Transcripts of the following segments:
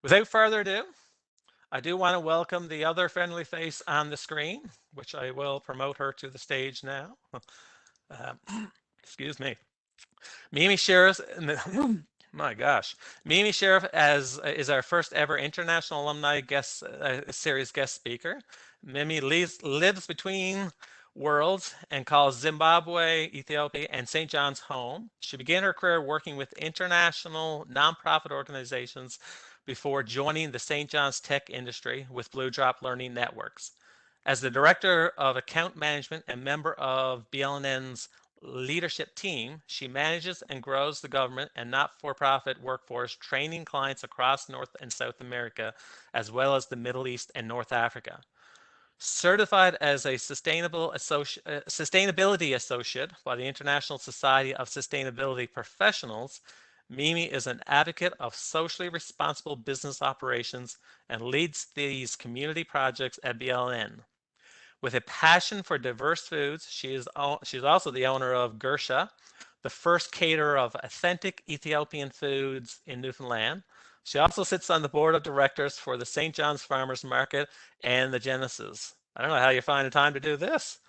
Without further ado, I do want to welcome the other friendly face on the screen, which I will promote her to the stage now. Excuse me. Mimi Sheriff, my gosh. Mimi Sheriff is our first ever International Alumni Series guest speaker. Mimi lives between worlds and calls Zimbabwe, Ethiopia, and St. John's home. She began her career working with international nonprofit organizations before joining the St. John's tech industry with Bluedrop Learning Networks. As the Director of Account Management and member of BLNN's leadership team, she manages and grows the government and not-for-profit workforce, training clients across North and South America, as well as the Middle East and North Africa. Certified as a sustainability associate by the International Society of Sustainability Professionals, Mimi is an advocate of socially responsible business operations and leads these community projects at BLN. With a passion for diverse foods, she's also the owner of Gersha, the first caterer of authentic Ethiopian foods in Newfoundland. She also sits on the board of directors for the St. John's Farmers Market and the Genesis. I don't know how you find the time to do this.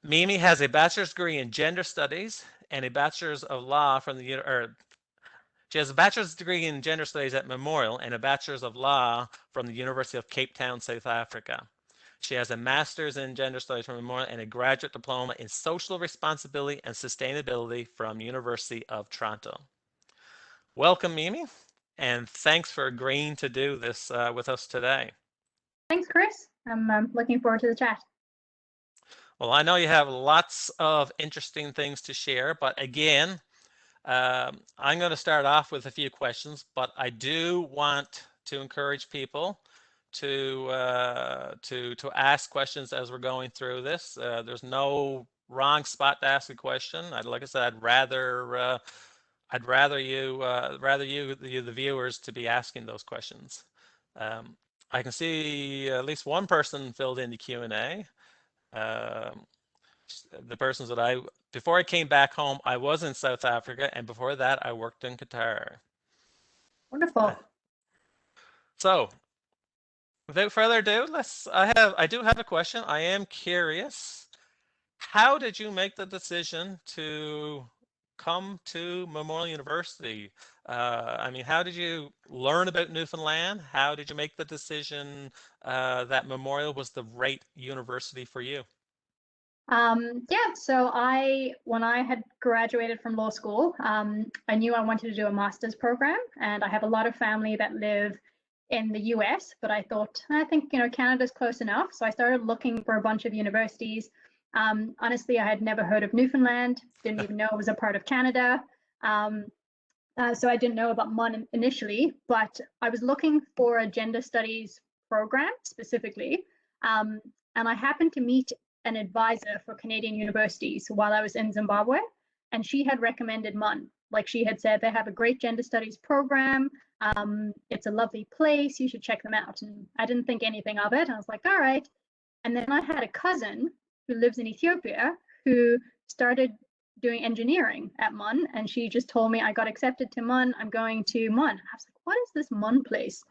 Mimi has a bachelor's degree in gender studies and a bachelor's of law from she has a bachelor's degree in gender studies at Memorial and a bachelor's of law from the University of Cape Town, South Africa. She has a master's in gender studies from Memorial and a graduate diploma in social responsibility and sustainability from University of Toronto. Welcome, Mimi, and thanks for agreeing to do this with us today. Thanks, Chris. I'm looking forward to the chat. Well, I know you have lots of interesting things to share, but again, I'm going to start off with a few questions, but I do want to encourage people to ask questions as we're going through this. There's no wrong spot to ask a question. Like I said, I'd rather you, the viewers, to be asking those questions. I can see at least one person filled in the Q&A. The persons that before I came back home, I was in South Africa, and before that, I worked in Qatar. Wonderful. So, without further ado, I do have a question. I am curious. How did you make the decision to come to Memorial University? I mean, how did you learn about Newfoundland? How did you make the decision that Memorial was the right university for you? Yeah, so when I had graduated from law school, I knew I wanted to do a master's program, and I have a lot of family that live in the US, but I think, Canada's close enough. So I started looking for a bunch of universities. Honestly, I had never heard of Newfoundland, didn't even know it was a part of Canada. So I didn't know about MUN initially, but I was looking for a gender studies program specifically. And I happened to meet an advisor for Canadian universities while I was in Zimbabwe, and she had recommended MUN. Like, she had said, they have a great gender studies program. It's a lovely place. You should check them out. And I didn't think anything of it. I was like, all right. And then I had a cousin who lives in Ethiopia who started doing engineering at MUN, and she just told me, I got accepted to MUN. I'm going to MUN. I was like, what is this MUN place?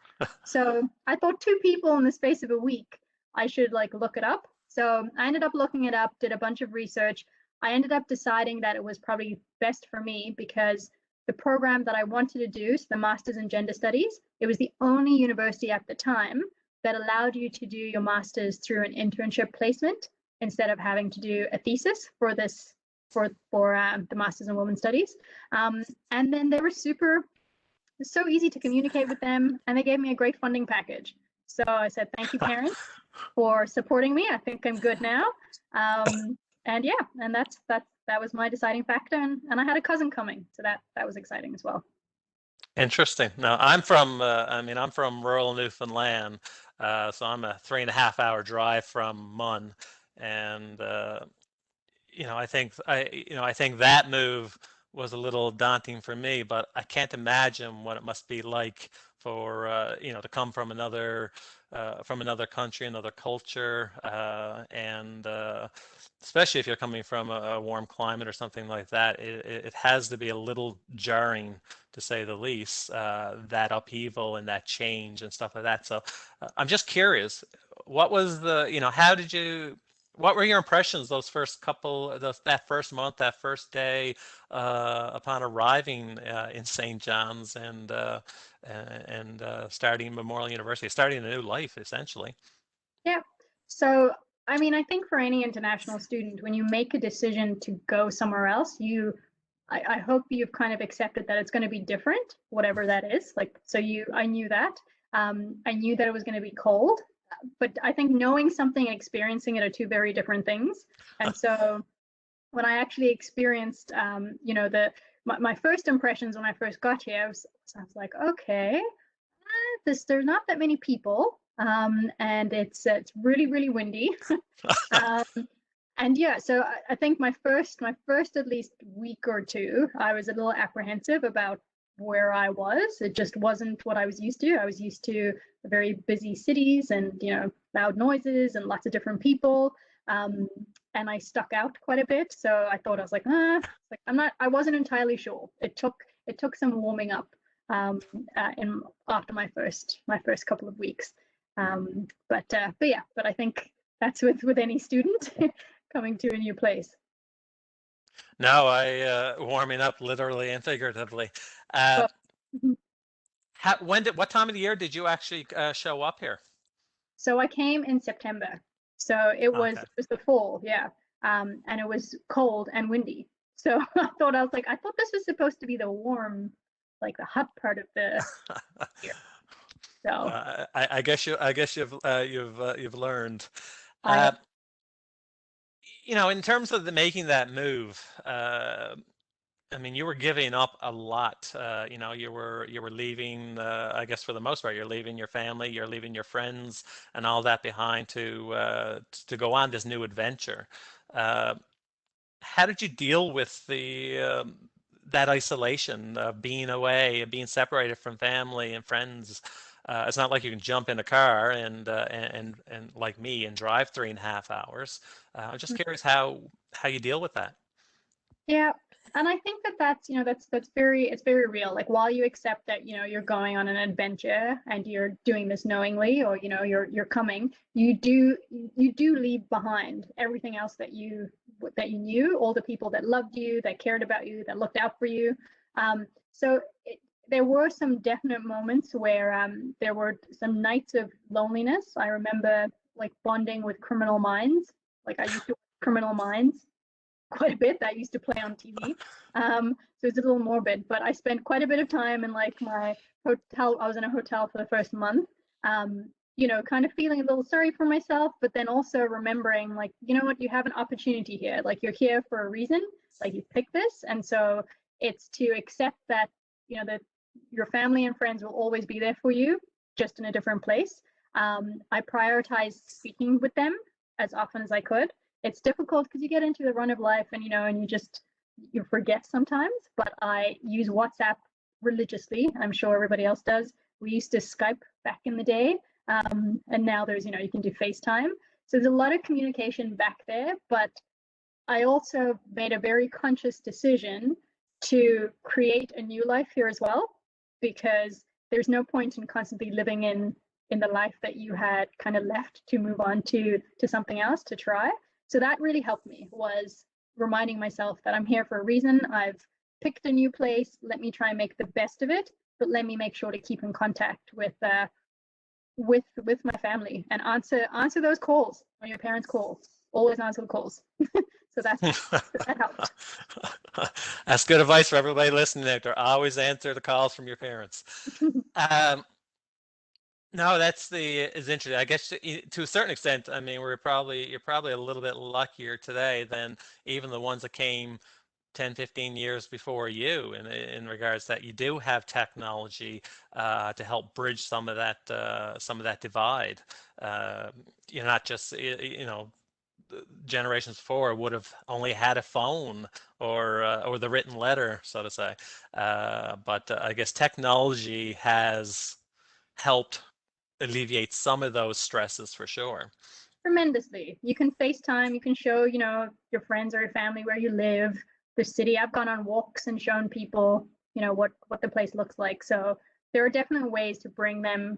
So I thought 2 people in the space of a week, I should look it up. So I ended up looking it up, did a bunch of research. I ended up deciding that it was probably best for me because the program that I wanted to do, so the Master's in Gender Studies, it was the only university at the time that allowed you to do your Master's through an internship placement instead of having to do a thesis for the Master's in Women's Studies. And then they were so easy to communicate with them, and they gave me a great funding package. So I said, thank you, parents, for supporting me. I think I'm good now. And yeah, and that was my deciding factor. And I had a cousin coming, so that was exciting as well. Interesting. Now, I'm from rural Newfoundland, so I'm a 3.5-hour drive from MUN, and I think that move was a little daunting for me, but I can't imagine what it must be like for to come from another country, another culture, and especially if you're coming from a warm climate or something like that, it has to be a little jarring, to say the least, that upheaval and that change and stuff like that. So I'm just curious, what was how did you, what were your impressions those first couple, that first month, that first day, upon arriving in St. John's and starting Memorial University, starting a new life, essentially? Yeah. So, I mean, I think for any international student, when you make a decision to go somewhere else, I hope you've kind of accepted that it's going to be different, whatever that is. Like, so I knew that. I knew that it was going to be cold, but I think knowing something and experiencing it are two very different things. And so when I actually experienced, my first impressions when I first got here, I was like, okay, there's not that many people, and it's really really windy. um, and yeah, so I think my first at least week or two, I was a little apprehensive about where I was. It just wasn't what I was used to. I was used to very busy cities and loud noises and lots of different people. Um, and I stuck out quite a bit. So I thought, I was like, like I wasn't entirely sure. It took some warming up in after my first couple of weeks. But I think that's with any student coming to a new place. No, warming up literally and figuratively. Uh, But mhm. what time of the year did you actually show up here? So I came in September. So it was Okay. it was the fall, yeah. And it was cold and windy. So I thought this was supposed to be the warm, like the hot part of the year. So I guess you've learned. I Uh, in terms of making that move, I mean, you were giving up a lot. You were leaving. I guess for the most part, you're leaving your family, you're leaving your friends, and all that behind to go on this new adventure. Uh, how did you deal with the that isolation of being away, being separated from family and friends? It's not like you can jump in a car and like me and drive 3.5 hours. I'm just curious how you deal with that. Yeah, and I think that's very real. Like while you accept that you're going on an adventure and you're doing this knowingly, or you're coming, you do leave behind everything else that you knew, all the people that loved you, that cared about you, that looked out for you. So there were some definite moments where there were some nights of loneliness. I remember like bonding with Criminal Minds. Like I used to watch Criminal Minds quite a bit. That used to play on TV. So it's a little morbid, but I spent quite a bit of time in like my hotel. I was in a hotel for the first month. Kind of feeling a little sorry for myself, but then also remembering like, you know what, you have an opportunity here. Like you're here for a reason. Like you picked this, and so it's to accept that your family and friends will always be there for you, just in a different place. I prioritized speaking with them as often as I could. It's difficult because you get into the run of life and you forget sometimes, but I use WhatsApp religiously. I'm sure everybody else does. We used to Skype back in the day, and now you can do FaceTime. So there's a lot of communication back there, but I also made a very conscious decision to create a new life here as well, because there's no point in constantly living in the life that you had kind of left to move on to something else to try. So that really helped me, was reminding myself that I'm here for a reason. I've picked a new place. Let me try and make the best of it, but let me make sure to keep in contact with my family and answer those calls when your parents call. Always answer the calls. So that helped. That's good advice for everybody listening out there. Always answer the calls from your parents. Um, no, is interesting. I guess to a certain extent, I mean, you're probably a little bit luckier today than even the ones that came 10, 15 years before you in regards that you do have technology to help bridge some of that divide. You're not just generations before would have only had a phone or the written letter, so to say. But I guess technology has helped alleviate some of those stresses for sure. Tremendously. You can FaceTime, you can show, your friends or your family where you live, the city. I've gone on walks and shown people, what the place looks like. So there are definitely ways to bring them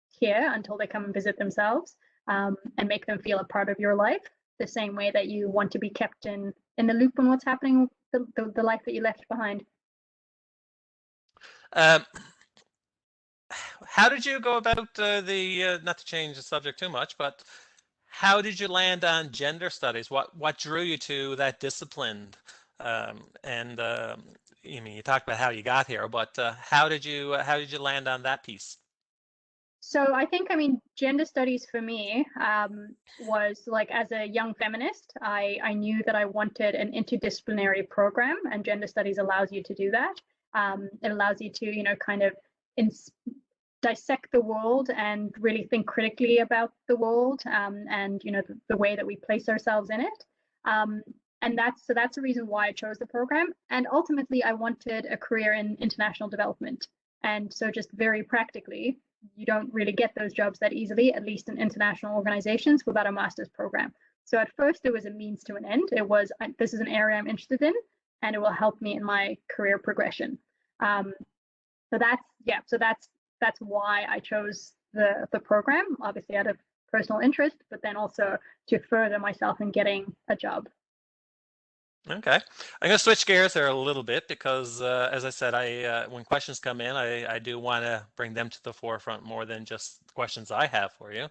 here until they come and visit themselves, and make them feel a part of your life, the same way that you want to be kept in the loop on what's happening, the life that you left behind. Um, how did you go about not to change the subject too much, but how did you land on gender studies? What drew you to that discipline? And I mean, you talked about how you got here, but how did you land on that piece? So I mean, gender studies for me, was like, as a young feminist, I knew that I wanted an interdisciplinary program, and gender studies allows you to do that. It allows you to, kind of dissect the world and really think critically about the world, and the way that we place ourselves in it. And that's the reason why I chose the program. And ultimately, I wanted a career in international development. And so, just very practically, you don't really get those jobs that easily, at least in international organizations, without a master's program. So at first, it was a means to an end. It was, this is an area I'm interested in, and it will help me in my career progression. So that's why I chose the program, obviously out of personal interest, but then also to further myself in getting a job. Okay, I'm going to switch gears there a little bit because, as I said, when questions come in, I do want to bring them to the forefront more than just questions I have for you.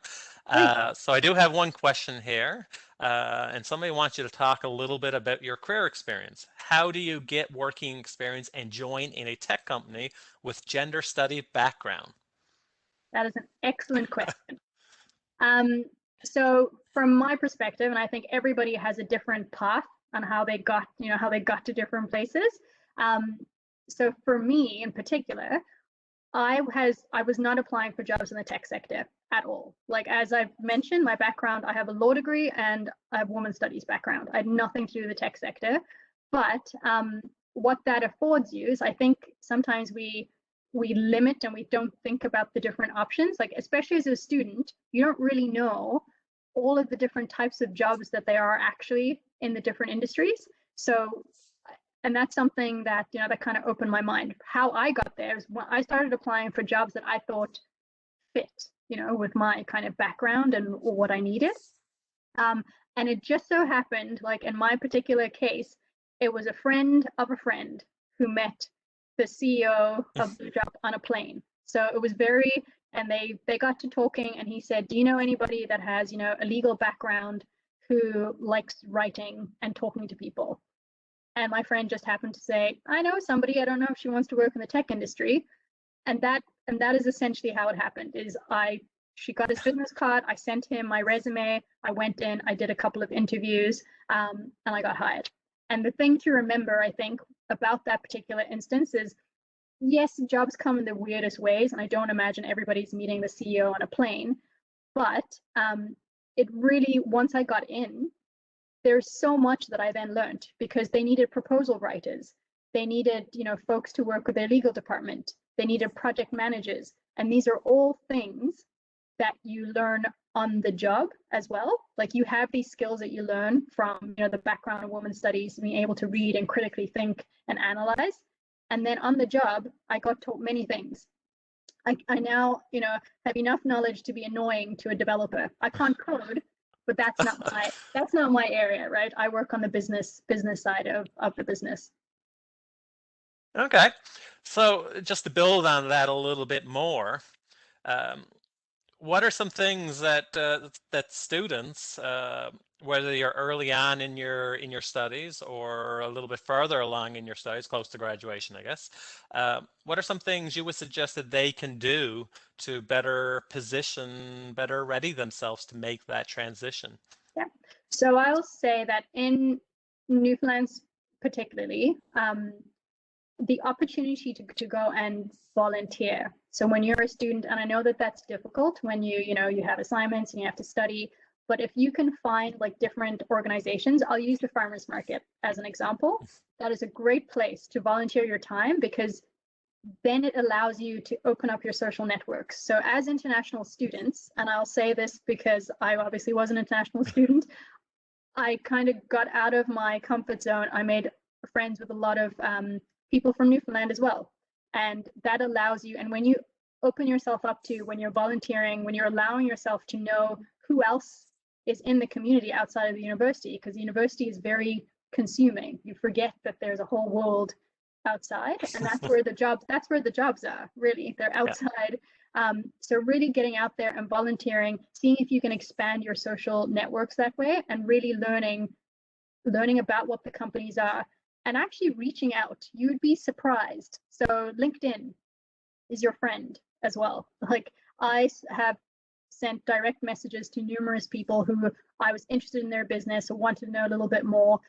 Great. So I do have one question here, and somebody wants you to talk a little bit about your career experience. How do you get working experience and join in a tech company with gender study background? That is an excellent question. Um, so from my perspective, and I think everybody has a different path on how they got, to different places. Um, so for me in particular, I was not applying for jobs in the tech sector at all. Like, as I've mentioned, my background, I have a law degree and I have women's studies background. I had nothing to do with the tech sector. But what that affords you is, I think sometimes we limit and we don't think about the different options. Like, especially as a student, you don't really know all of the different types of jobs that there are actually in the different industries. So, and that's something that that kind of opened my mind. How I got there is when I started applying for jobs that I thought fit, with my kind of background and what I needed. And it just so happened, like in my particular case, it was a friend of a friend who met the CEO of Bluedrop on a plane. So it was and they got to talking, and he said, "Do you know anybody that has a legal background who likes writing and talking to people?" And my friend just happened to say, "I know somebody. I don't know if she wants to work in the tech industry." And that is essentially how it happened. She got his business card. I sent him my resume. I went in. I did a couple of interviews, and I got hired. And the thing to remember, I think, about that particular instance is, yes, jobs come in the weirdest ways, and I don't imagine everybody's meeting the CEO on a plane. But it really, once I got in, there's so much that I then learned, because they needed proposal writers. They needed, folks to work with their legal department. They needed project managers. And these are all things that you learn on the job as well. Like, you have these skills that you learn from, the background of women's studies, being able to read and critically think and analyze. And then on the job, I got taught many things. I now, have enough knowledge to be annoying to a developer. I can't code, but that's not my area, right? I work on the business side of the business. Okay, so just to build on that a little bit more, um, what are some things that students, whether you're early on in your studies or a little bit further along in your studies, close to graduation, I guess, what are some things you would suggest that they can do to better ready themselves to make that transition? Yeah. So I'll say that in Newfoundlands particularly, the opportunity to go and volunteer. So when you're a student, and I know that that's difficult when you have assignments and you have to study, but if you can find like different organizations, I'll use the farmers market as an example. That is a great place to volunteer your time, because then it allows you to open up your social networks. So as international students, and I'll say this because I obviously was an international student, I kind of got out of my comfort zone. I made friends with a lot of people from Newfoundland as well. And that allows you, and when you open yourself up to, when you're volunteering, when you're allowing yourself to know who else is in the community outside of the university, because the university is very consuming. You forget that there's a whole world outside, and that's where the jobs are, really. They're Yeah. outside. So really getting out there and volunteering, seeing if you can expand your social networks that way, and really learning about what the companies are, and actually reaching out. You'd be surprised. So LinkedIn is your friend as well. Like, I have sent direct messages to numerous people who I was interested in their business or wanted to know a little bit more.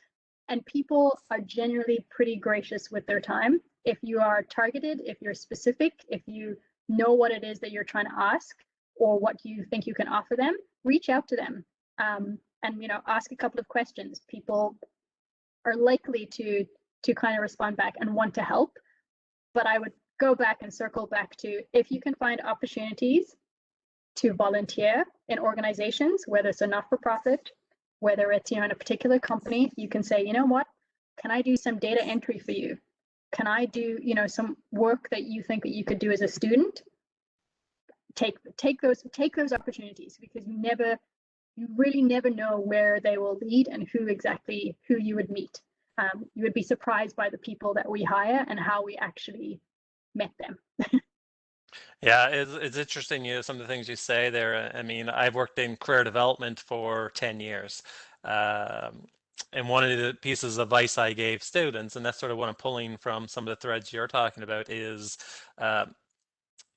And people are generally pretty gracious with their time. If you are targeted, if you're specific, if you know what it is that you're trying to ask or what you think you can offer them, reach out to them, and ask a couple of questions. People are likely to kind of respond back and want to help. But I would go back and circle back to, if you can find opportunities to volunteer in organizations, whether it's a not-for-profit, whether it's in a particular company, you can say, you know what, can I do some data entry for you? Can I do some work that you think that you could do as a student? Take those opportunities, because you really never know where they will lead and who you would meet. You would be surprised by the people that we hire and how we actually met them. Yeah, it's interesting, some of the things you say there. I mean, I've worked in career development for 10 years. And one of the pieces of advice I gave students, and that's sort of what I'm pulling from some of the threads you're talking about, is uh,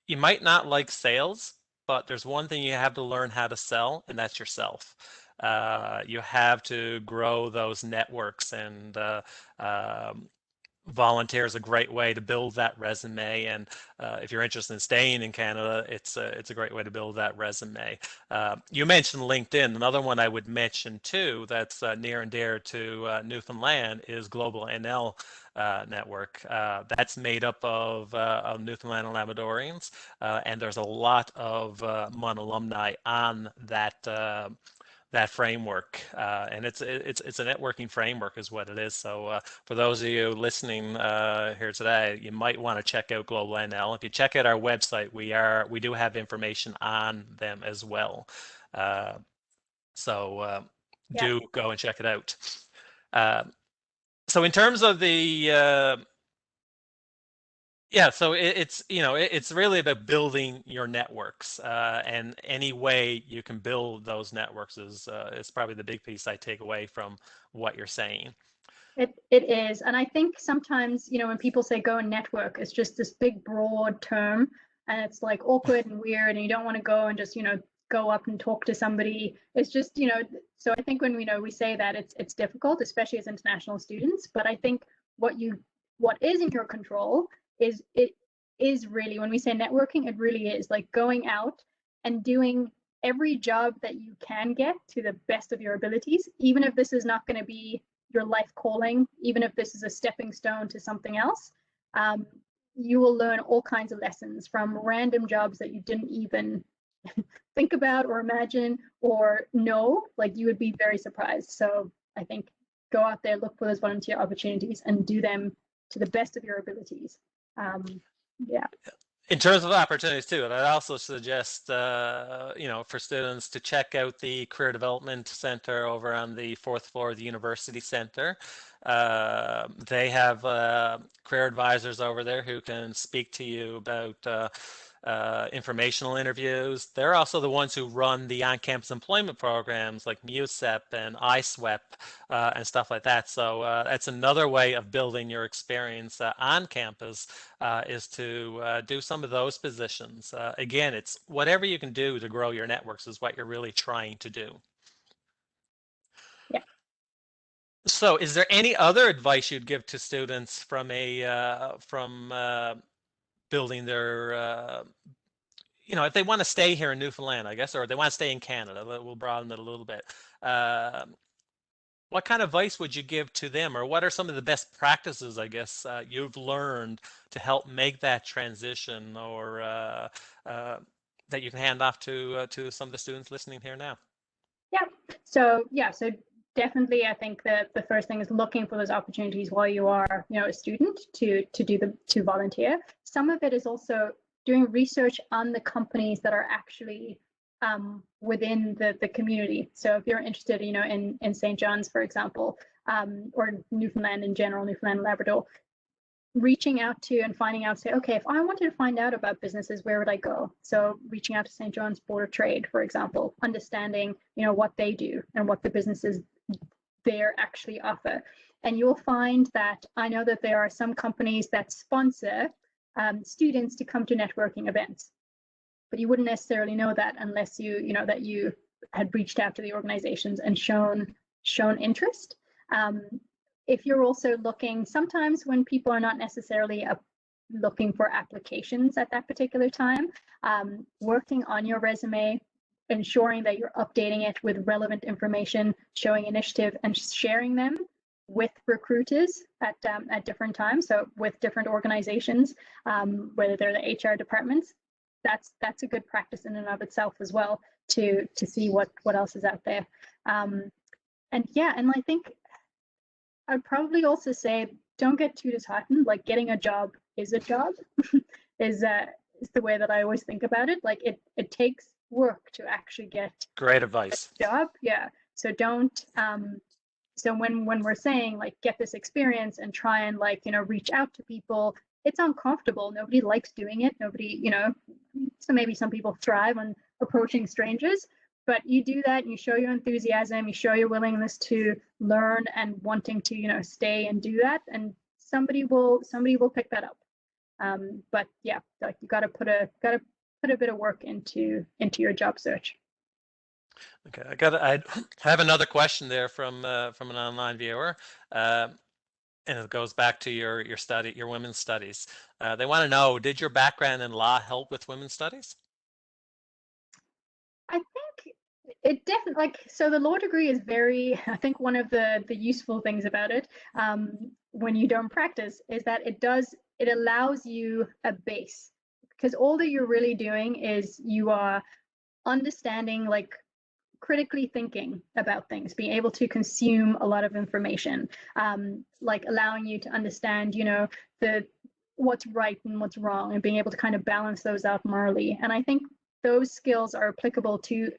you might not like sales, but there's one thing you have to learn how to sell, and that's yourself. You have to grow those networks, and volunteer is a great way to build that resume. And if you're interested in staying in Canada, it's a great way to build that resume. You mentioned LinkedIn. Another one I would mention too that's near and dear to Newfoundland is Global NL Network. That's made up of Newfoundland and Labradorians, and there's a lot of MUN alumni on that framework, and it's a networking framework is what it is. So for those of you listening here today, you might want to check out Global NL. If you check out our website, we do have information on them as well. So Yeah. do go and check it out. So in terms of the yeah, so it's really about building your networks, and any way you can build those networks is probably the big piece I take away from what you're saying. It is. And I think sometimes, when people say go and network, it's just this big broad term, and it's like awkward and weird, and you don't want to go and just, go up and talk to somebody. It's just, so I think when we say that, it's difficult, especially as international students. But I think what is in your control is really, when we say networking, it really is like going out and doing every job that you can get to the best of your abilities, even if this is not going to be your life calling, even if this is a stepping stone to something else. You will learn all kinds of lessons from random jobs that you didn't even think about or imagine or know. Like, you would be very surprised. So I think go out there, look for those volunteer opportunities, and do them to the best of your abilities. Yeah. In terms of opportunities too, and I'd also suggest, for students to check out the Career Development Center over on the fourth floor of the University Center. They have career advisors over there who can speak to you about informational interviews. They're also the ones who run the on-campus employment programs like MUSEP and ISWEP and stuff like that. So that's another way of building your experience on campus, is to do some of those positions. Again, it's whatever you can do to grow your networks is what you're really trying to do. Yeah. So, is there any other advice you'd give to students from building their if they want to stay here in Newfoundland, I guess, or they want to stay in Canada, we'll broaden it a little bit. What kind of advice would you give to them, or what are some of the best practices, I guess, you've learned to help make that transition, or uh, that you can hand off to some of the students listening here now? So definitely, I think that the first thing is looking for those opportunities while you are, a student to volunteer. Some of it is also doing research on the companies that are actually within the community. So if you're interested, in St. John's, for example, or Newfoundland in general, Newfoundland and Labrador, reaching out to and finding out, say, okay, if I wanted to find out about businesses, where would I go? So reaching out to St. John's Board of Trade, for example, understanding, what they do and what the businesses there actually offer. And you'll find that I know that there are some companies that sponsor students to come to networking events, but you wouldn't necessarily know that unless that you had reached out to the organizations and shown interest. If you're also looking, sometimes when people are not necessarily looking for applications at that particular time, working on your resume, ensuring that you're updating it with relevant information, showing initiative, and sharing them with recruiters at different times, so with different organizations, whether they're the HR departments. That's a good practice in and of itself as well, to see what else is out there. And I think I'd probably also say, don't get too disheartened. Like, getting a job is a job, is the way that I always think about it. Like, it takes work to actually get Great a advice. job. Yeah. So don't so when we're saying, like, get this experience and try and, like, reach out to people, it's uncomfortable. Nobody likes doing it. Nobody, so maybe some people thrive on approaching strangers, but you do that, you show your enthusiasm, you show your willingness to learn and wanting to, stay and do that, and somebody will pick that up. But yeah, like, you got to put a bit of work into your job search. Okay, I have another question there from an online viewer, and it goes back to your your women's studies. They want to know, did your background in law help with women's studies? I think it definitely, like, so the law degree is very, I think one of the useful things about it, when you don't practice, is that it allows you a base, because all that you're really doing is you are understanding, like, critically thinking about things, being able to consume a lot of information, like allowing you to understand, the what's right and what's wrong, and being able to kind of balance those out morally. And I think those skills are applicable to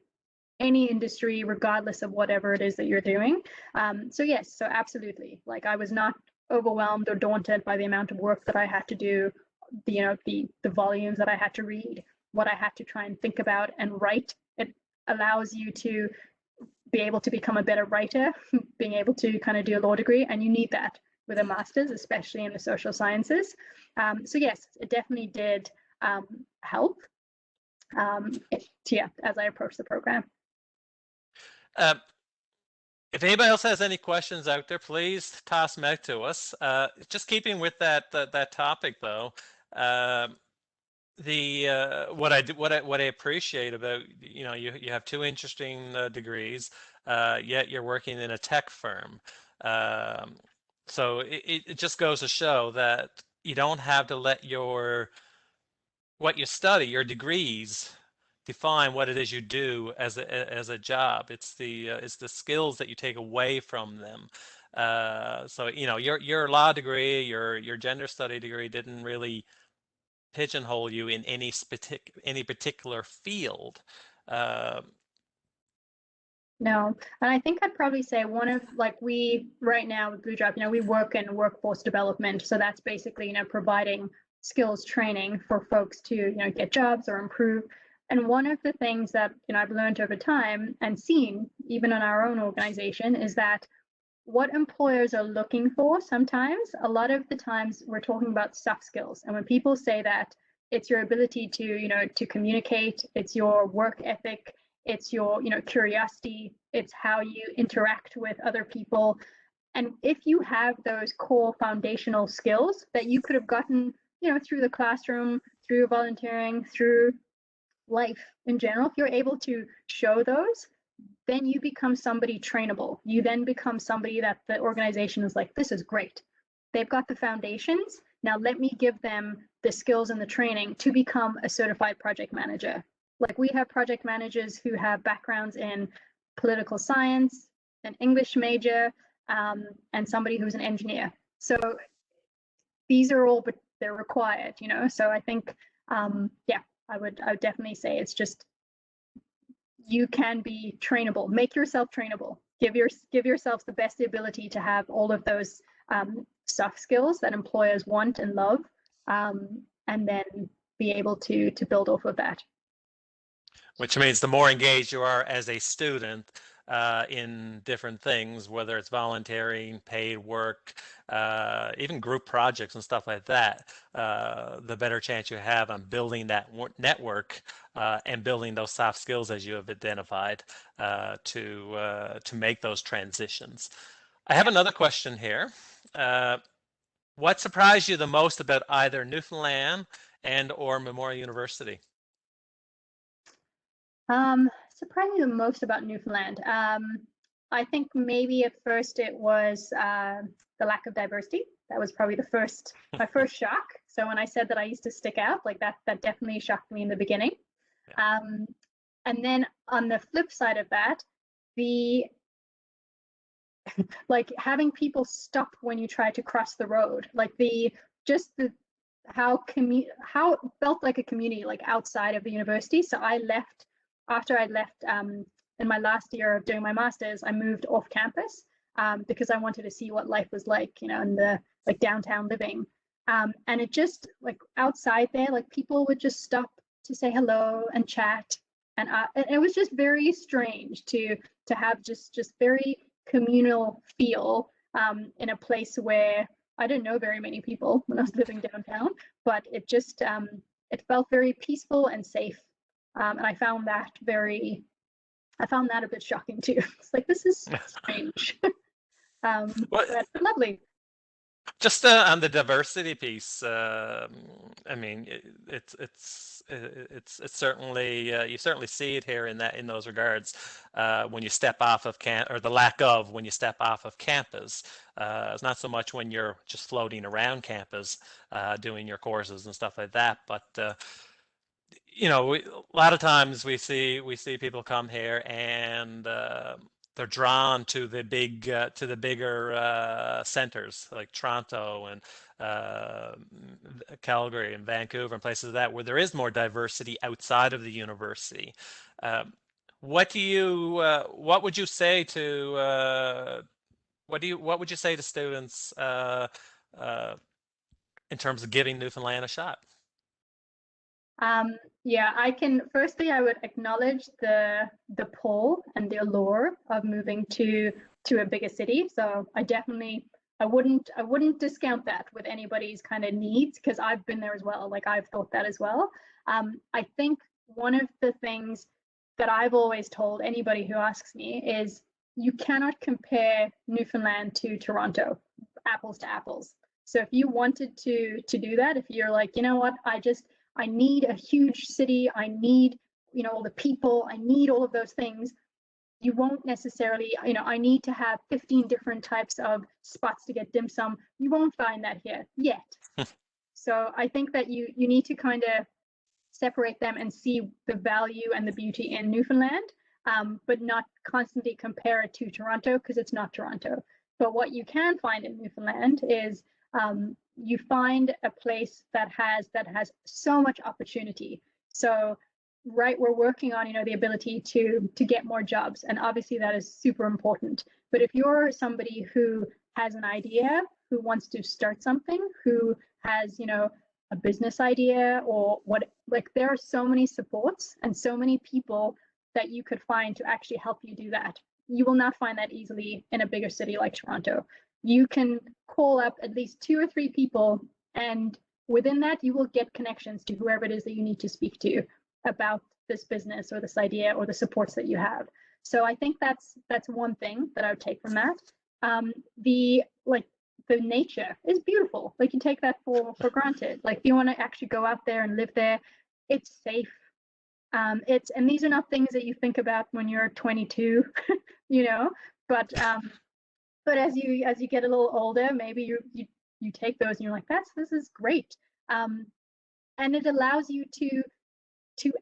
any industry, regardless of whatever it is that you're doing. So yes, so absolutely. Like, I was not overwhelmed or daunted by the amount of work that I had to do, the volumes that I had to read, what I had to try and think about and write. It allows you to be able to become a better writer, being able to kind of do a law degree, and you need that with a master's, especially in the social sciences. So yes, it definitely did help. As I approached the program. Um, if anybody else has any questions out there, please toss them out to us. Just keeping with that topic, though, what I appreciate about, you have two interesting degrees, yet you're working in a tech firm. So it just goes to show that you don't have to let what you study, your degrees, define what it is you do as a job. It's the skills that you take away from them. So your law degree, your gender study degree didn't really pigeonhole you in any particular field. Uh, No, and I think I'd probably say one of, like, we right now with Bluedrop, we work in workforce development. So that's basically, providing skills training for folks to, get jobs or improve. And one of the things that, I've learned over time and seen even in our own organization is that what employers are looking for sometimes, a lot of the times we're talking about soft skills. And when people say that, it's your ability to communicate, it's your work ethic, it's your, curiosity, it's how you interact with other people. And if you have those core foundational skills that you could have gotten, through the classroom, through volunteering, through life in general, if you're able to show those, then you become somebody trainable. You then become somebody that the organization is like, this is great. They've got the foundations. Now let me give them the skills and the training to become a certified project manager. Like we have project managers who have backgrounds in political science, an English major, and somebody who's an engineer. So these are all, but they're required, you know? So I think, yeah, I would definitely say it's just, you can be trainable. Make yourself trainable. Give yourself the best ability to have all of those soft skills that employers want and love, and then be able to build off of that. Which means the more engaged you are as a student in different things, whether it's volunteering, paid work, even group projects and stuff like that, the better chance you have on building that network and building those soft skills as you have identified to make those transitions. I have another question here. What surprised you the most about either Newfoundland and or Memorial University? Surprised me the most about Newfoundland. I think maybe at first it was the lack of diversity. That was probably my first shock. So when I said that I used to stick out, like that definitely shocked me in the beginning. Yeah. And then on the flip side of that, the like having people stop when you try to cross the road, like how it felt like a community, like outside of the university. So I left after I'd left in my last year of doing my master's. I moved off campus because I wanted to see what life was like, you know, in the like downtown living. And it just like outside there, like people would just stop to say hello and chat, and it was just very strange to have just very communal feel in a place where I didn't know very many people when I was living downtown, but it just it felt very peaceful and safe. And I found that a bit shocking too. It's like, this is strange. But lovely. Just on the diversity piece, I mean, it's certainly you certainly see it here in those regards when you step off of or the lack of when you step off of campus. It's not so much when you're just floating around campus doing your courses and stuff like that, but you know, a lot of times we see people come here and they're drawn to the bigger centers like Toronto and Calgary and Vancouver and places like that where there is more diversity outside of the university. What would you say to what would you say to students in terms of giving Newfoundland a shot? Yeah, firstly, I would acknowledge the pull and the allure of moving to a bigger city. So I wouldn't discount that with anybody's kind of needs, because I've been there as well. Like I've thought that as well. I think one of the things that I've always told anybody who asks me is you cannot compare Newfoundland to Toronto, apples to apples. So if you wanted to do that, if you're like, you know what, I need a huge city, I need, you know, all the people, I need all of those things, you won't necessarily, you know, I need to have 15 different types of spots to get dim sum. You won't find that here yet. So I think that you need to kind of separate them and see the value and the beauty in Newfoundland, but not constantly compare it to Toronto, because it's not Toronto. But what you can find in Newfoundland is you find a place that has so much opportunity. So we're working on, you know, the ability to get more jobs, and obviously that is super important. But if you're somebody who has an idea, who wants to start something, who has, you know, a business idea or what, like there are so many supports and so many people that you could find to actually help you do that. You will not find that easily in a bigger city like Toronto. You can call up at least 2 or 3 people, and within that you will get connections to whoever it is that you need to speak to about this business or this idea or the supports that you have. So I think that's one thing that I would take from that. The nature is beautiful. Like you take that for granted. Like if you want to actually go out there and live there, it's safe. And these are not things that you think about when you're 22, you know, but as you get a little older, maybe you take those and you're like, this is great. And it allows you to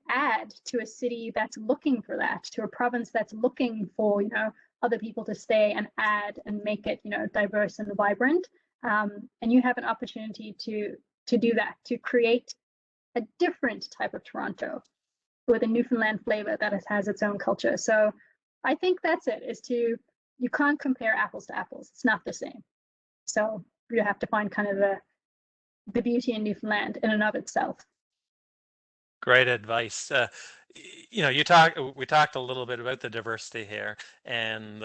add to a city that's looking for that, to a province that's looking for, other people to stay and add and make it, diverse and vibrant. And you have an opportunity to do that, to create a different type of Toronto with a Newfoundland flavor that has its own culture. So I think that's it, you can't compare apples to apples. It's not the same. So you have to find kind of the beauty in Newfoundland in and of itself. Great advice. We talked a little bit about the diversity here, and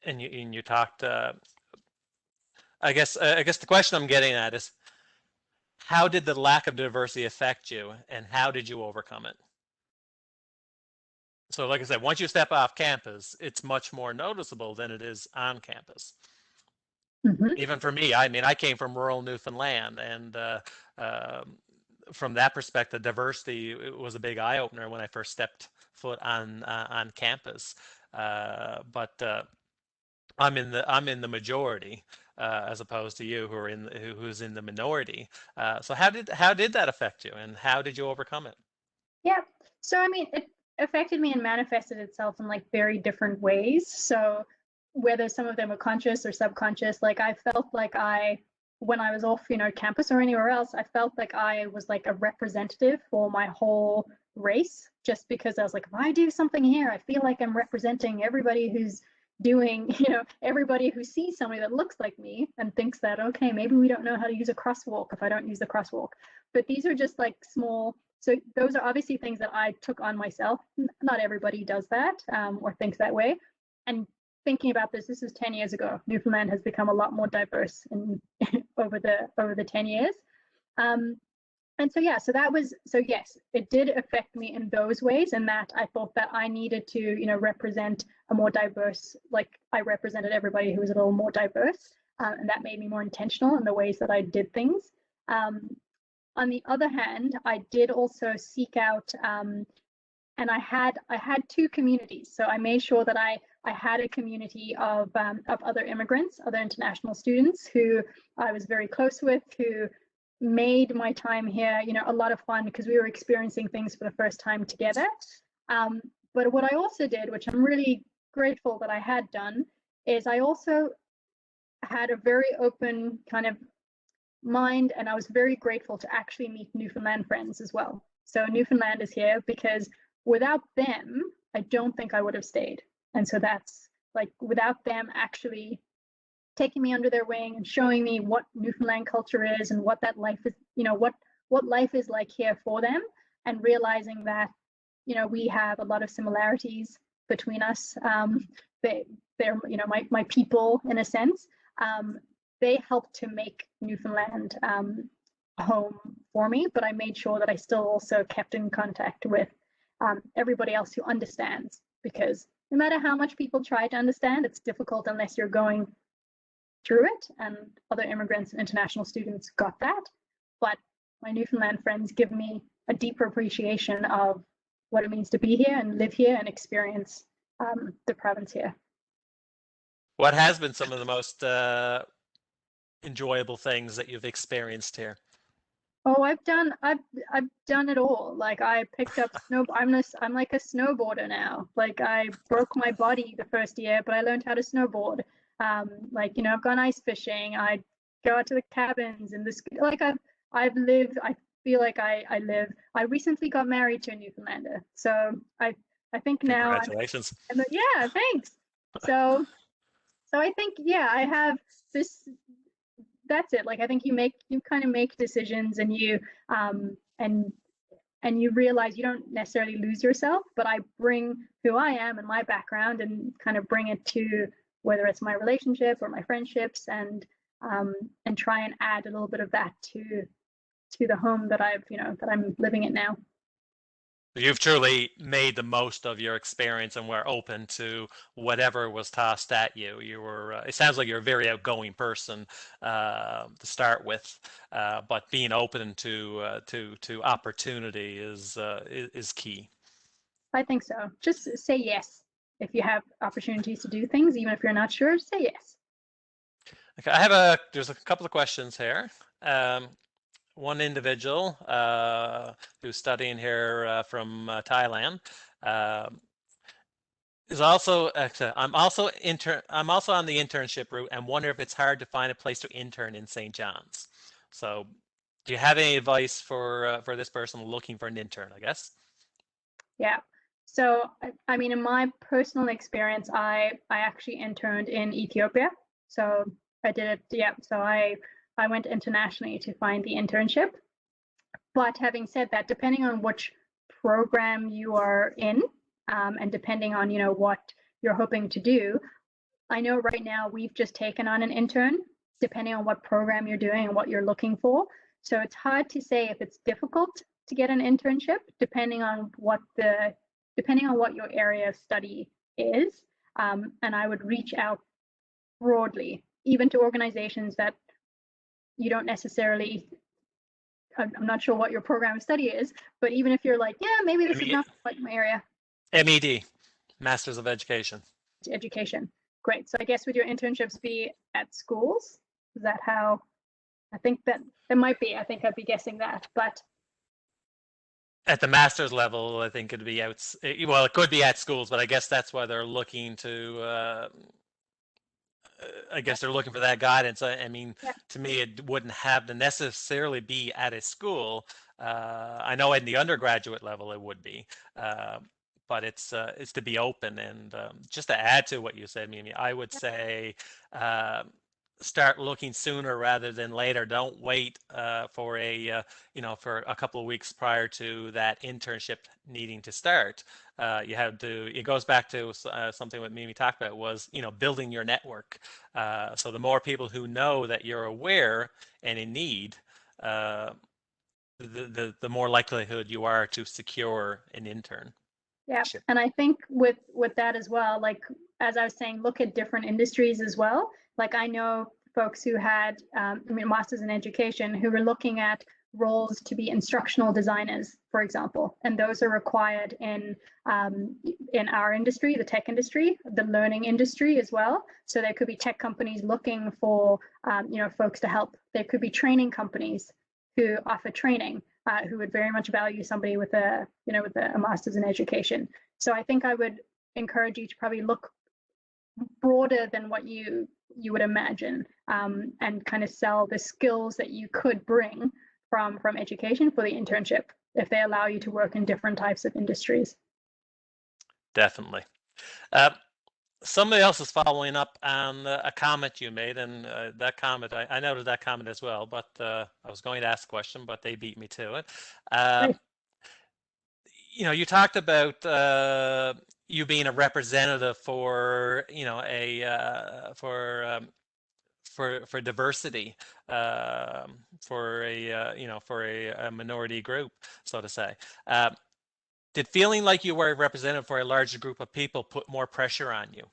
you talked. I guess the question I'm getting at is, how did the lack of diversity affect you, and how did you overcome it? So, like I said, once you step off campus, it's much more noticeable than it is on campus. Mm-hmm. Even for me, I mean, I came from rural Newfoundland, and from that perspective, diversity was a big eye opener when I first stepped foot on campus. But I'm in the majority, as opposed to you who's in the minority. So how did that affect you, and how did you overcome it? Yeah. So I mean, it affected me and manifested itself in like very different ways. So whether some of them were conscious or subconscious, like I felt like when I was off, campus or anywhere else, I felt like I was like a representative for my whole race, just because I was like, if I do something here, I feel like I'm representing everybody who's doing, everybody who sees somebody that looks like me and thinks that, okay, maybe we don't know how to use a crosswalk if I don't use the crosswalk. But these are just like small, so those are obviously things that I took on myself. Not everybody does that, or thinks that way. And thinking about this is 10 years ago. Newfoundland has become a lot more diverse over the 10 years. And so yeah, so yes, it did affect me in those ways, and that I thought that I needed to, represent a more diverse, like I represented everybody who was a little more diverse, and that made me more intentional in the ways that I did things. On the other hand, I did also seek out, and I had two communities. So I made sure that I had a community of other immigrants, other international students who I was very close with, who made my time here, a lot of fun because we were experiencing things for the first time together. But what I also did, which I'm really grateful that I had done, is I also had a very open kind of mind, and I was very grateful to actually meet Newfoundland friends as well. So Newfoundland is here because without them, I don't think I would have stayed. And so that's like, without them actually taking me under their wing and showing me what Newfoundland culture is and what that life is, what life is like here for them, and realizing that, we have a lot of similarities between us. They're, my people in a sense. They helped to make Newfoundland home for me, but I made sure that I still also kept in contact with everybody else who understands, because no matter how much people try to understand, it's difficult unless you're going through it, and other immigrants and international students got that. But my Newfoundland friends give me a deeper appreciation of what it means to be here and live here and experience the province here. What has been some of the most enjoyable things that you've experienced here? Oh, I've done it all. Like I picked up I'm like a snowboarder now. Like I broke my body the first year, but I learned how to snowboard. Like, I've gone ice fishing. I go out to the cabins and like I've lived. I feel like I live. I recently got married to a Newfoundlander, so I think now Congratulations. yeah, thanks. So I think, yeah, I have this. That's it. Like I think you kind of make decisions, and you and you realize you don't necessarily lose yourself, but I bring who I am and my background and kind of bring it to whether it's my relationship or my friendships, and try and add a little bit of that to the home that that I'm living in now. You've truly made the most of your experience and were open to whatever was tossed at you. You were, it sounds like you're a very outgoing person to start with, but being open to opportunity is key. I think so. Just say yes. If you have opportunities to do things, even if you're not sure, say yes. Okay, there's a couple of questions here. Um, One individual who's studying here from Thailand. Um is also I'm also on the internship route and wonder if it's hard to find a place to intern in St. John's. So, do you have any advice for this person looking for an intern, I guess? Yeah. So, I mean, in my personal experience, I actually interned in Ethiopia. So I did it. Yeah. So I went internationally to find the internship. But having said that, depending on which program you are in, and depending on what you're hoping to do, I know right now we've just taken on an intern, depending on what program you're doing and what you're looking for. So it's hard to say if it's difficult to get an internship, depending on what your area of study is. And I would reach out broadly, even to organizations that you don't necessarily. I'm not sure what your program of study is, but even if you're like, yeah, maybe this is M- not like my area. MED, Masters of Education. Education. Great. So I guess would your internships be at schools? Is that how? I think that it might be. I think I'd be guessing that. But At the master's level, I think it'd be well, it could be at schools, but I guess that's why they're looking to I yeah, guess they're looking for that guidance. I mean, yeah, to me, it wouldn't have to necessarily be at a school. I know in the undergraduate level it would be, uh, but it's to be open. And just to add to what you said, Mimi, I would say uh, start looking sooner rather than later. Don't wait for for a couple of weeks prior to that internship needing to start. You have to. It goes back to something what Mimi talked about was building your network. So the more people who know that you're aware and in need, uh, the more likelihood you are to secure an intern. yeah. And I think with that as well, like as I was saying, look at different industries as well. Like I know folks who had, I mean, masters in education who were looking at roles to be instructional designers, for example, and those are required in our industry, the tech industry, the learning industry as well. So there could be tech companies looking for folks to help. There could be training companies who offer training, who would very much value somebody with a master's in education. So I think I would encourage you to probably look broader than what you would imagine, and kind of sell the skills that you could bring from education for the internship if they allow you to work in different types of industries. Definitely. Uh, Somebody else is following up on a comment you made, and that comment, I noted that comment as well, but I was going to ask a question, but they beat me to it. Right. You talked about you being a representative for, for diversity, for a minority group, so to say. Did feeling like you were a representative for a larger group of people put more pressure on you?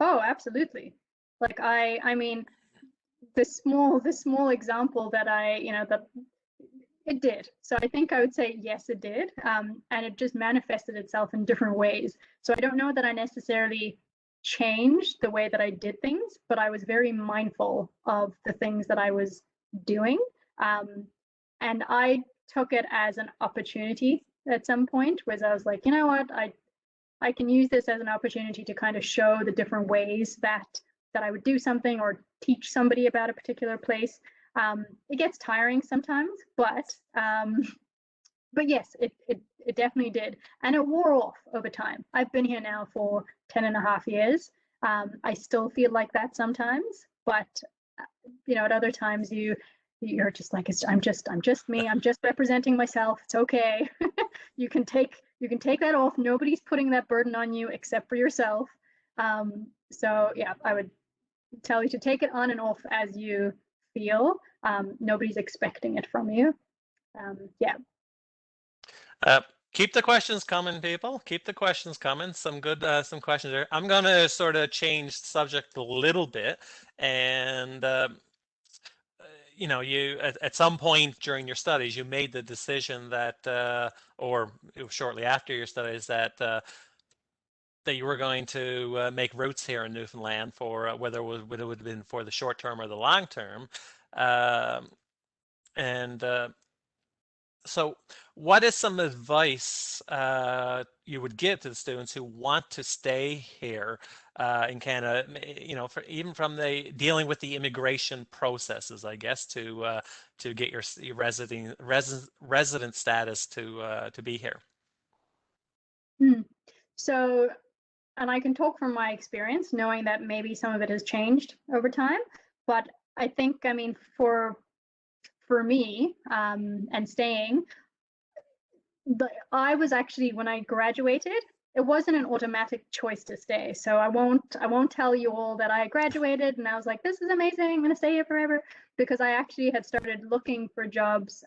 Oh, absolutely. Like I mean, the small example that that it did. So I think I would say yes, it did. And it just manifested itself in different ways. So I don't know that I necessarily changed the way that I did things, but I was very mindful of the things that I was doing. And I took it as an opportunity at some point, where I was like, you know what, I can use this as an opportunity to kind of show the different ways that I would do something or teach somebody about a particular place. It gets tiring sometimes, but yes, it definitely did, and it wore off over time. I've been here now for 10 and a half years. I still feel like that sometimes, but at other times you're just like, I'm just me. I'm just representing myself. It's okay. you can take that off. Nobody's putting that burden on you except for yourself. So yeah, I would tell you to take it on and off as you feel. Nobody's expecting it from you. Yeah. Keep the questions coming, people. Keep the questions coming. Some good, some questions there. I'm gonna sort of change subject a little bit, and you know, you at some point during your studies, you made the decision that, or shortly after your studies, that you were going to make roots here in Newfoundland for whether it would have been for the short term or the long term, um, and so, what is some advice you would give to the students who want to stay here in Canada? You know, even from the dealing with the immigration processes, I guess, to get your resident status to be here. Hmm. So, and I can talk from my experience, knowing that maybe some of it has changed over time. But I think, I mean, for me and staying, I was actually, when I graduated, it wasn't an automatic choice to stay. So I won't tell you all that I graduated and I was like, this is amazing, I'm going to stay here forever, because I actually had started looking for jobs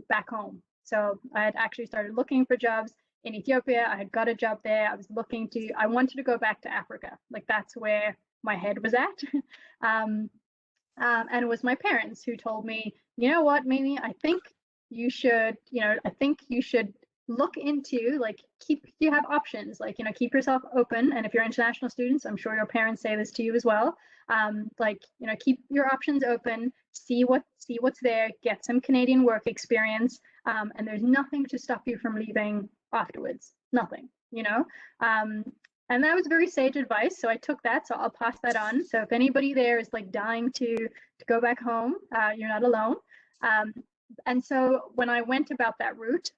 back home. So I had actually started looking for jobs in Ethiopia. I had got a job there. I wanted to go back to Africa. Like that's where my head was at. um, and it was my parents who told me, you know what, Mimi, I think you should look into, like, you have options, like, keep yourself open. And if you're international students, I'm sure your parents say this to you as well. Like, keep your options open, see what's there, get some Canadian work experience. And there's nothing to stop you from leaving afterwards. Nothing. And that was very sage advice, so I took that, so I'll pass that on. So if anybody there is like dying to go back home, you're not alone. And so when I went about that route,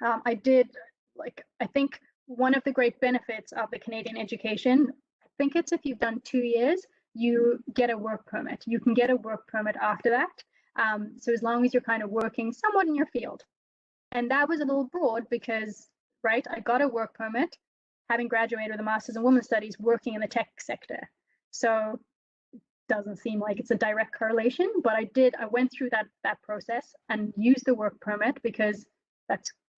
I did, like, I think one of the great benefits of the Canadian education, I think it's if you've done 2 years, you get a work permit. You can get a work permit after that. So as long as you're kind of working somewhat in your field. And that was a little broad because, right, I got a work permit having graduated with a master's in women's studies working in the tech sector. So it doesn't seem like it's a direct correlation, but I went through that process and used the work permit because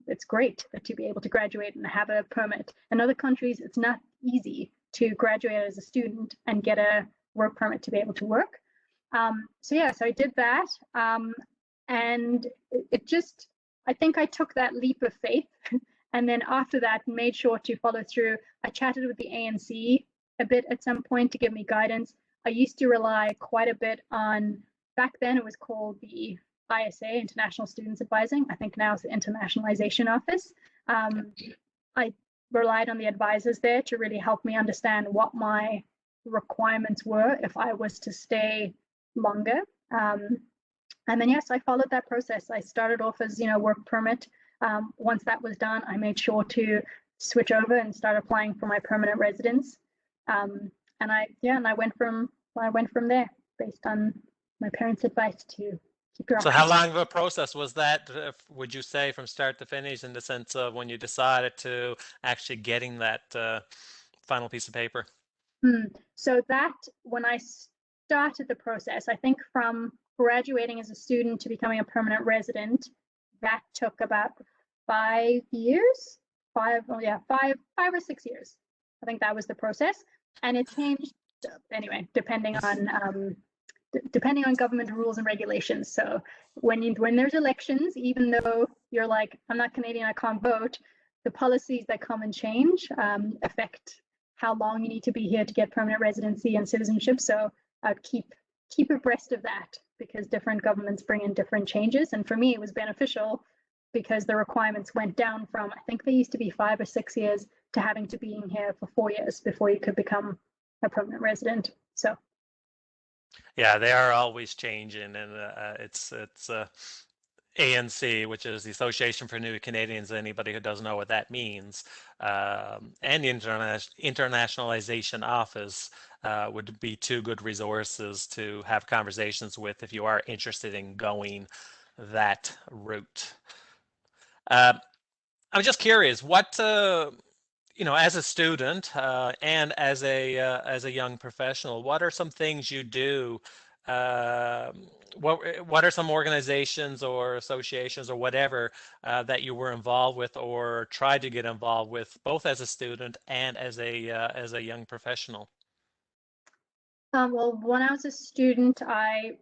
it's great to be able to graduate and have a permit. In other countries, it's not easy to graduate as a student and get a work permit to be able to work. So I did that. And it just, I think I took that leap of faith. And then after that, made sure to follow through. I chatted with the ANC a bit at some point to give me guidance. I used to rely quite a bit on, back then it was called the ISA, International Students Advising. I think now it's the Internationalization Office. I relied on the advisors there to really help me understand what my requirements were if I was to stay longer. And then, yes, I followed that process. I started off as, work permit. Once that was done, I made sure to switch over and start applying for my permanent residence. And I went from there based on my parents' advice to keep your So, options. how long of a process was that, would you say, from start to finish, in the sense of when you decided to actually getting that final piece of paper? So that, when I started the process, I think from graduating as a student to becoming a permanent resident, that took about 5 years. 5 or 6 years. I think that was the process, and it changed anyway, depending on government rules and regulations. So when there's elections, even though you're like, I'm not Canadian, I can't vote, the policies that come and change affect how long you need to be here to get permanent residency and citizenship. So I'd keep abreast of that, because different governments bring in different changes. And for me, it was beneficial because the requirements went down from, I think they used to be 5 or 6 years, to having to be in here for 4 years before you could become a permanent resident. So Yeah, they are always changing, and it's ANC, which is the Association for New Canadians. Anybody who doesn't know what that means, and the Internationalization Office would be two good resources to have conversations with if you are interested in going that route. I'm just curious, what as a student and as a young professional, what are some things you do what are some organizations or associations or whatever that you were involved with or tried to get involved with, both as a student and as a young professional? Well, when I was a student, I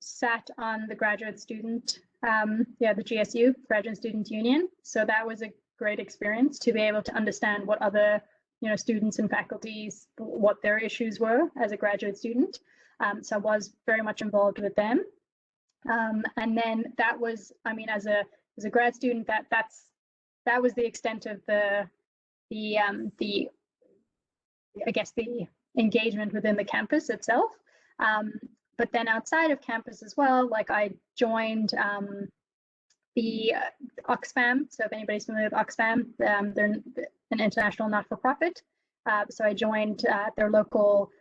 sat on the graduate student, the GSU, Graduate Student Union. So that was a great experience to be able to understand what other, students and faculties, what their issues were as a graduate student. So I was very much involved with them. And then that was, I mean, as a grad student, that was the extent of the I guess the engagement within the campus itself. But then outside of campus as well, like I joined the Oxfam. So if anybody's familiar with Oxfam, they're an international not-for-profit. So I joined their local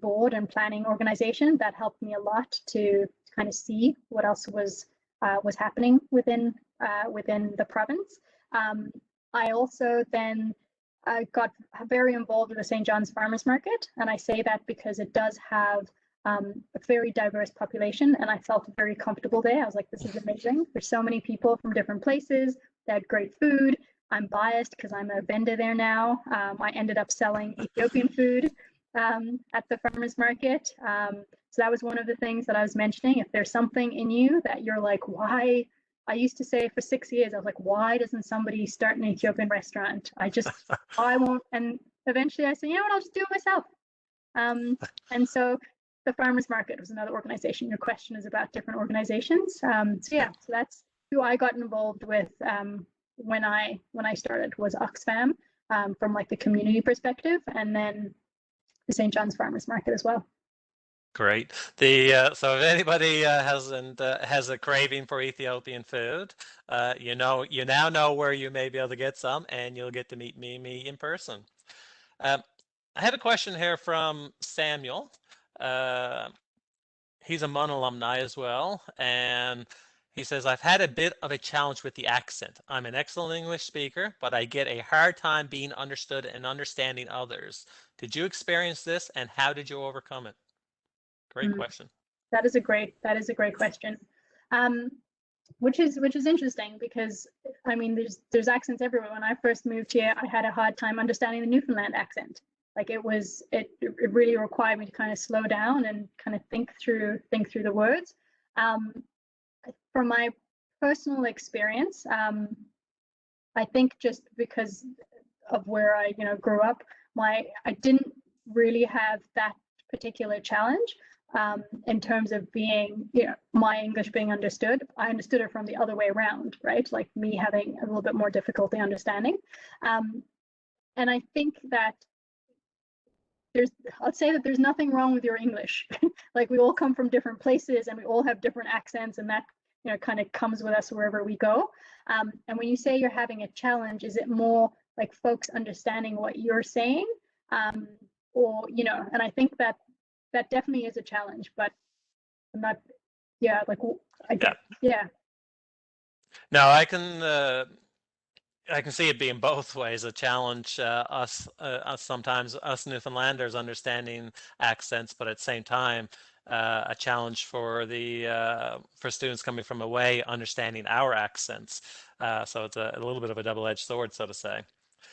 board and planning organization. That helped me a lot to kind of see what else was happening within the province. I also then got very involved with the St. John's Farmers Market, and I say that because it does have a very diverse population, and I felt very comfortable there. I was like, this is amazing. There's so many people from different places. They had great food. I'm biased because I'm a vendor there now. I ended up selling Ethiopian food at the farmers market. So that was one of the things that I was mentioning. If there's something in you that you're like, why? I used to say for 6 years, I was like, why doesn't somebody start an Ethiopian restaurant? I won't. And eventually I said, you know what, I'll just do it myself. And so the farmers market was another organization. Your question is about different organizations. So that's who I got involved with when I started, was Oxfam, from like the community perspective, and then the St. John's Farmers Market as well. Great. So if anybody has a craving for Ethiopian food, you now know where you may be able to get some, and you'll get to meet Mimi in person. I have a question here from Samuel. He's a MUN alumni as well, and he says, I've had a bit of a challenge with the accent. I'm an excellent English speaker, but I get a hard time being understood and understanding others. Did you experience this, and how did you overcome it? Great question. That is a great question. Which is interesting because I mean there's accents everywhere. When I first moved here, I had a hard time understanding the Newfoundland accent. Like it really required me to kind of slow down and kind of think through the words. From my personal experience, I think just because of where I grew up, I didn't really have that particular challenge. In terms of being, my English being understood. I understood it from the other way around, right? Like me having a little bit more difficulty understanding. And I think that I'd say that there's nothing wrong with your English. Like we all come from different places and we all have different accents, and that, kind of comes with us wherever we go. And when you say you're having a challenge, is it more like folks understanding what you're saying? Or, and I think that definitely is a challenge, but I'm not, No, I can see it being both ways. A challenge, us sometimes us Newfoundlanders understanding accents, but at the same time, a challenge for for students coming from away understanding our accents. So it's a little bit of a double-edged sword, so to say.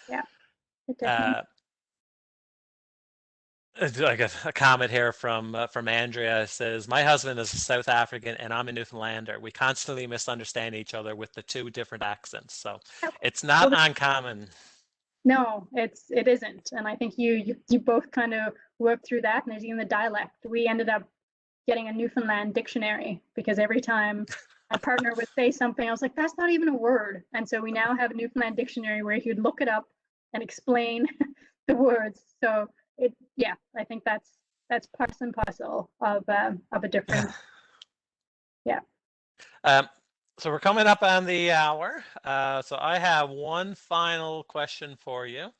Yeah, definitely. Like a comment here from Andrea says, my husband is a South African and I'm a Newfoundlander. We constantly misunderstand each other with the two different accents. So it's not uncommon. No, it isn't. And I think you both kind of work through that. And there's even the dialect. We ended up getting a Newfoundland dictionary because every time my partner would say something, I was like, that's not even a word. And so we now have a Newfoundland dictionary where you'd look it up and explain the words. So I think that's part and parcel of a different. Yeah. So we're coming up on the hour. So I have one final question for you.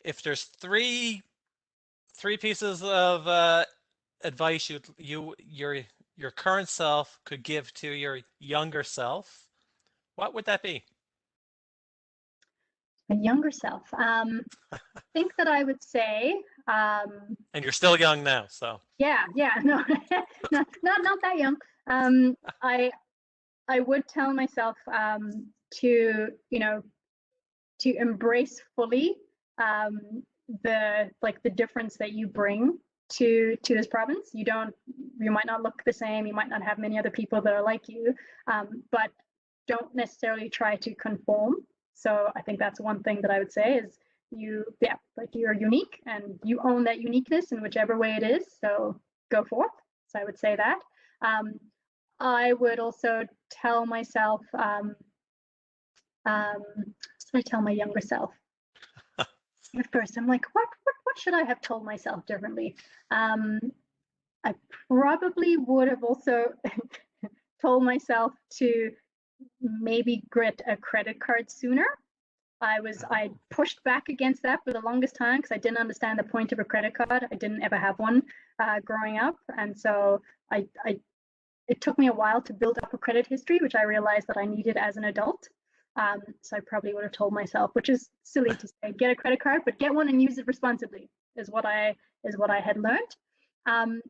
If there's three pieces of advice your current self could give to your younger self, what would that be? My younger self. I think that I would say, And you're still young now, so. yeah, no, not that young. I would tell myself to, to embrace fully the difference that you bring to this province. You might not look the same, you might not have many other people that are like you, but don't necessarily try to conform. So I think that's one thing that I would say is you're unique and you own that uniqueness in whichever way it is. So go forth. So I would say that. I would also tell myself, what should I tell my younger self? At first, I'm like, what should I have told myself differently? I probably would have also told myself to maybe get a credit card sooner. I pushed back against that for the longest time because I didn't understand the point of a credit card. I didn't ever have one growing up, and so it took me a while to build up a credit history, which I realized that I needed as an adult. So I probably would have told myself, which is silly to say, get a credit card, but get one and use it responsibly is what I had learned. And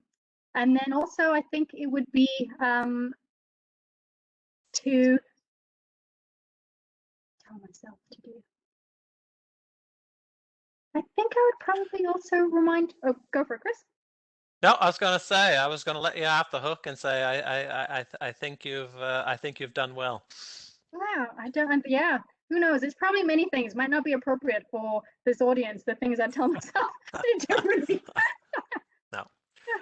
then also I think it would be to tell myself to do. I think I would probably also remind. Oh, go for it, Chris. No, I was going to say, I was going to let you off the hook and say, I think you've done well. Wow, I don't. Yeah, who knows? It's probably many things. Might not be appropriate for this audience. The things I tell myself differently. No.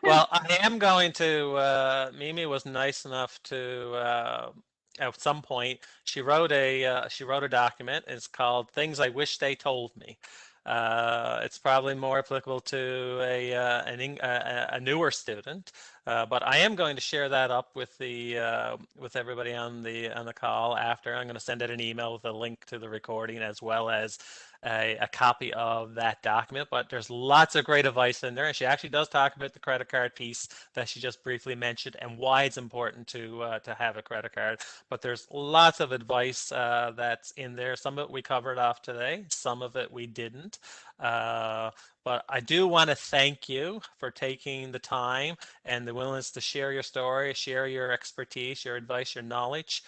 Well, I am going to, Mimi was nice enough to, at some point, she wrote a document. It's called "Things I Wish They Told Me." It's probably more applicable to a newer student, but I am going to share that up with with everybody on the call after. I'm going to send out an email with a link to the recording as well as a copy of that document. But there's lots of great advice in there, and she actually does talk about the credit card piece that she just briefly mentioned and why it's important to have a credit card. But there's lots of advice that's in there. Some of it we covered off today, some of it we didn't. But I do want to thank you for taking the time and the willingness to share your story, share your expertise, your advice, your knowledge.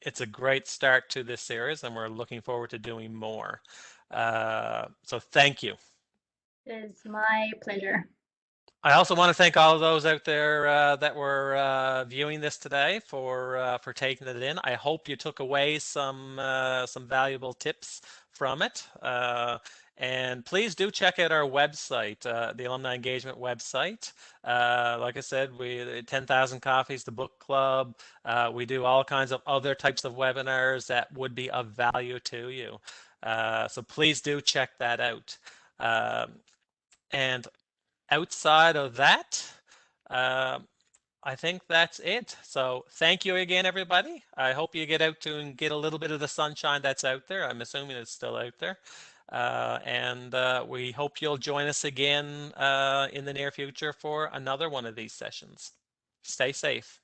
It's a great start to this series, and we're looking forward to doing more. So thank you. It is my pleasure. I also want to thank all of those out there that were viewing this today for taking it in. I hope you took away some valuable tips from it. And please do check out our website, the Alumni Engagement website. Like I said, we 10,000 Coffees, the book club. We do all kinds of other types of webinars that would be of value to you. So please do check that out. And outside of that, I think that's it. So thank you again, everybody. I hope you get out to and get a little bit of the sunshine that's out there. I'm assuming it's still out there. And we hope you'll join us again in the near future for another one of these sessions. Stay safe.